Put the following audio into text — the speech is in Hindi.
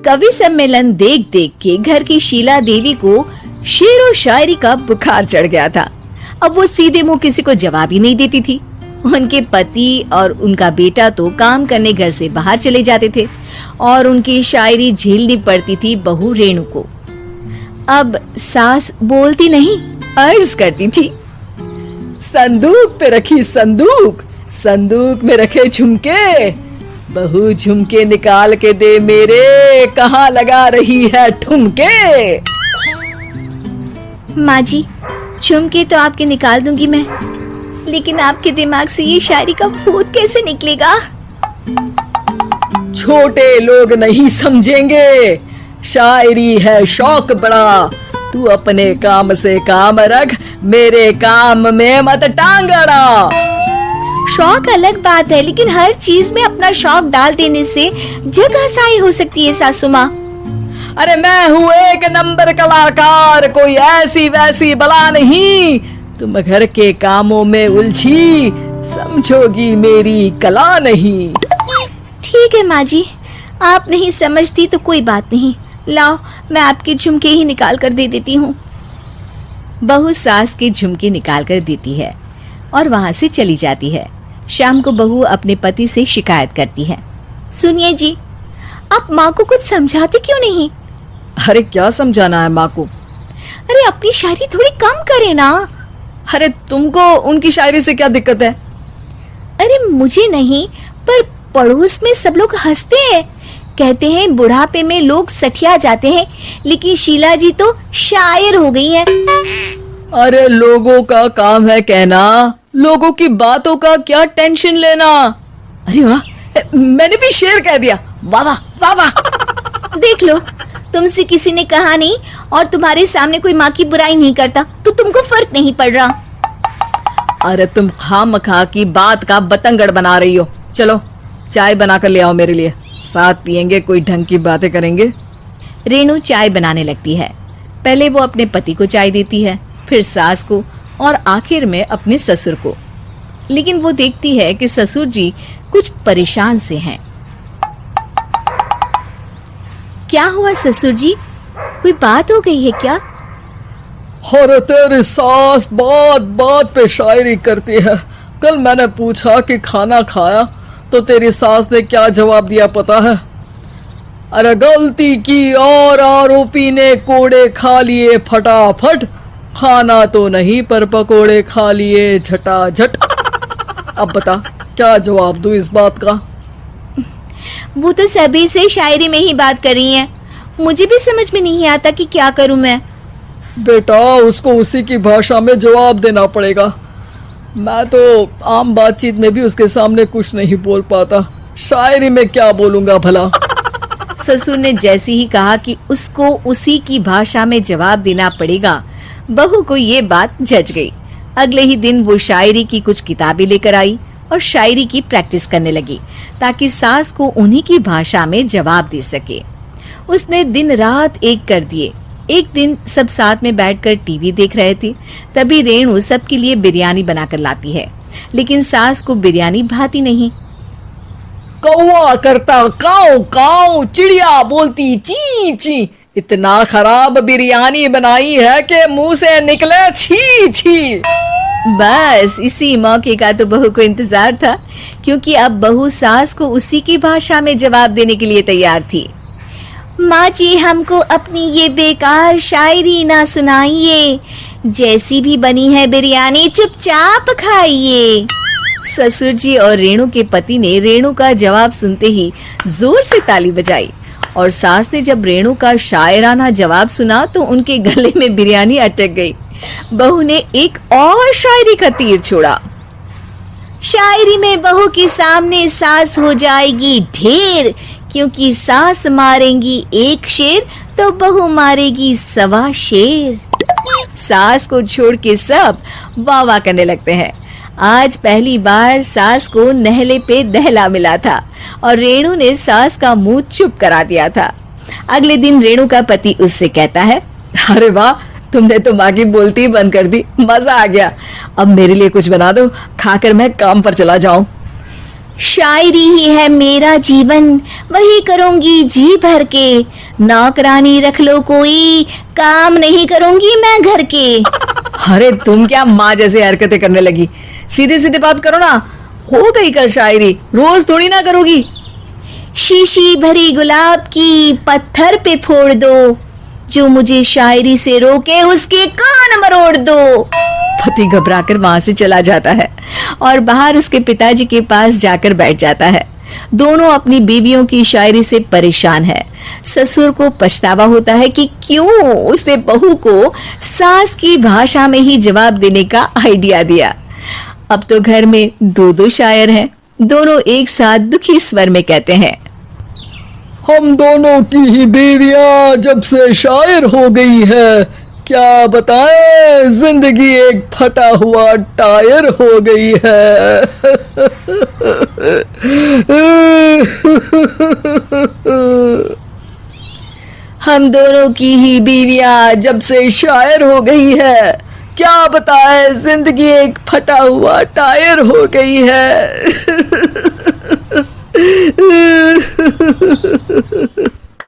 कवि सम्मेलन देख देख के घर की शीला देवी को शेर और शायरी का बुखार चढ़ गया था। अब वो सीधे मुंह किसी को जवाब ही नहीं देती थी। उनके पति और उनका बेटा तो काम करने घर से बाहर चले जाते थे और उनकी शायरी झेलनी पड़ती थी बहू रेणु को। अब सास बोलती नहीं, अर्ज करती थी, संदूक पे रखी संदूक, संदूक में रखे झुमके, बहू झुमके निकाल के दे मेरे, कहाँ लगा रही है ठुमके। माँ जी, झुमके तो आपके निकाल दूंगी मैं, लेकिन आपके दिमाग से ये शायरी का भूत कैसे निकलेगा? छोटे लोग नहीं समझेंगे, शायरी है शौक बड़ा, तू अपने काम से काम रख, मेरे काम में मत टांग अड़ा। शौक अलग बात है, लेकिन हर चीज में अपना शौक डाल देने से जग हसाई हो सकती है सासू माँ। अरे मैं हूँ एक नंबर कलाकार, कोई ऐसी वैसी बला नहीं, तुम घर के कामों में उलझी, समझोगी मेरी कला नहीं। ठीक है माँ जी, आप नहीं समझती तो कोई बात नहीं, लाओ मैं आपके झुमके ही निकाल कर दे देती हूँ। बहू सास के झुमके निकाल कर देती है और वहाँ से चली जाती है। शाम को बहू अपने पति से शिकायत करती है, सुनिए जी, आप माँ को कुछ समझाते क्यों नहीं? अरे क्या समझाना है माँ को? अरे अपनी शायरी थोड़ी कम करे ना। अरे तुमको उनकी शायरी से क्या दिक्कत है? अरे मुझे नहीं, पर पड़ोस में सब लोग हंसते हैं, कहते हैं बुढ़ापे में लोग सठिया जाते हैं, लेकिन शीला जी तो शायर हो गई हैं। अरे लोगों का काम है कहना, लोगों की बातों का क्या टेंशन लेना। अरे वाह, मैंने भी शेर कह दिया, वाह वाह वाह वाह। देख लो, तुमसे किसी ने कहा नहीं और तुम्हारे सामने कोई माँ की बुराई नहीं करता तो तुमको फर्क नहीं पड़ रहा। अरे तुम खामखा की बात का बतंगड़ बना रही हो। चलो चाय बना कर ले आओ मेरे लिए, साथ पियेंगे, कोई ढंग की बातें करेंगे। रेणु चाय बनाने लगती है। पहले वो अपने पति को चाय देती है, फिर सास को और आखिर में अपने ससुर को। लेकिन वो देखती है कि ससुर जी कुछ परेशान से हैं। क्या हुआ ससुर जी, कोई बात हो गई है क्या? अरे तेरी सास बात बात पे शायरी करती है। कल मैंने पूछा कि खाना खाया तो तेरी सास ने क्या जवाब दिया पता है? अरे गलती की और आरोपी ने कोड़े खा लिए फटाफट, खाना तो नहीं पर पकोड़े खा लिए झटाझट। अब बता क्या जवाब दूं इस बात का? वो तो सभी से शायरी में ही बात कर रही हैं, मुझे भी समझ में नहीं आता कि क्या करूं मैं। बेटा उसको उसी की भाषा में जवाब देना पड़ेगा। मैं तो आम बातचीत में भी उसके सामने कुछ नहीं बोल पाता, शायरी में क्या बोलूंगा भला। ससुर ने जैसे ही कहा कि उसको उसी की भाषा में जवाब देना पड़ेगा, बहू को ये बात जच गई। अगले ही दिन वो शायरी की कुछ किताबें लेकर आई और शायरी की प्रैक्टिस करने लगी ताकि सास को उन्हीं की भाषा में जवाब दे सके। उसने दिन रात एक कर दिए। एक दिन सब साथ में बैठकर टीवी देख रहे थे, तभी रेणु सबके लिए बिरयानी बनाकर लाती है, लेकिन सास को बिरयानी भाती नहीं। कौवा करता काऊ काऊ, चिड़िया बोलती ची ची, इतना खराब बिरयानी बनाई है कि मुंह से निकले छी छी। बस इसी मौके का तो बहू को इंतजार था, क्योंकि अब बहू सास को उसी की भाषा में जवाब देने के लिए तैयार थी। माँ जी, हमको अपनी ये बेकार शायरी ना सुनाइए, जैसी भी बनी है बिरयानी चुपचाप खाइए। ससुर जी और रेणु के पति ने रेणु का जवाब सुनते ही जोर से ताली बजाई और सास ने जब रेणु का शायराना जवाब सुना तो उनके गले में बिरयानी अटक गई। बहू ने एक और शायरी का तीर छोड़ा। शायरी में बहू के सामने सास हो जाएगी ढेर, क्योंकि सास मारेंगी एक शेर तो बहू मारेगी 1.25 शेर। सास को छोड़ के सब वाह वाह करने लगते हैं। आज पहली बार सास को नहले पे दहला मिला था और रेणु ने सास का मुंह चुप करा दिया था। अगले दिन रेणु का पति उससे कहता है, अरे वाह, तुमने तो माँ की बोलती बंद कर दी, मजा आ गया। अब मेरे लिए कुछ बना दो, खाकर मैं काम पर चला जाऊं। शायरी ही है मेरा जीवन, वही करूंगी जी भर के। नौकरानी रख लो कोई, काम नहीं करूंगी मैं घर के। अरे तुम क्या माँ जैसे हरकतें करने लगी, सीधे सीधे बात करो ना। हो गई कल शायरी, रोज थोड़ी ना करोगी। शीशी भरी गुलाब की पत्थर पे फोड़ दो, जो मुझे शायरी से रोके उसके कान मरोड़ दो। पति घबराकर वहां से चला जाता है और बाहर उसके पिताजी के पास जाकर बैठ जाता है। दोनों अपनी बीवियों की शायरी से परेशान है। ससुर को पछतावा होता है कि क्यों उसने बहू को सास की भाषा में ही जवाब देने का आइडिया दिया। अब तो घर में दो दो शायर हैं। दोनों एक साथ दुखी स्वर में कहते हैं, हम दोनों की ही बीवियां जब से शायर हो गई है, क्या बताएं, जिंदगी एक फटा हुआ टायर हो गई है। हम दोनों की ही बीवियां जब से शायर हो गई है, क्या बताएं, जिंदगी एक फटा हुआ टायर हो गई है।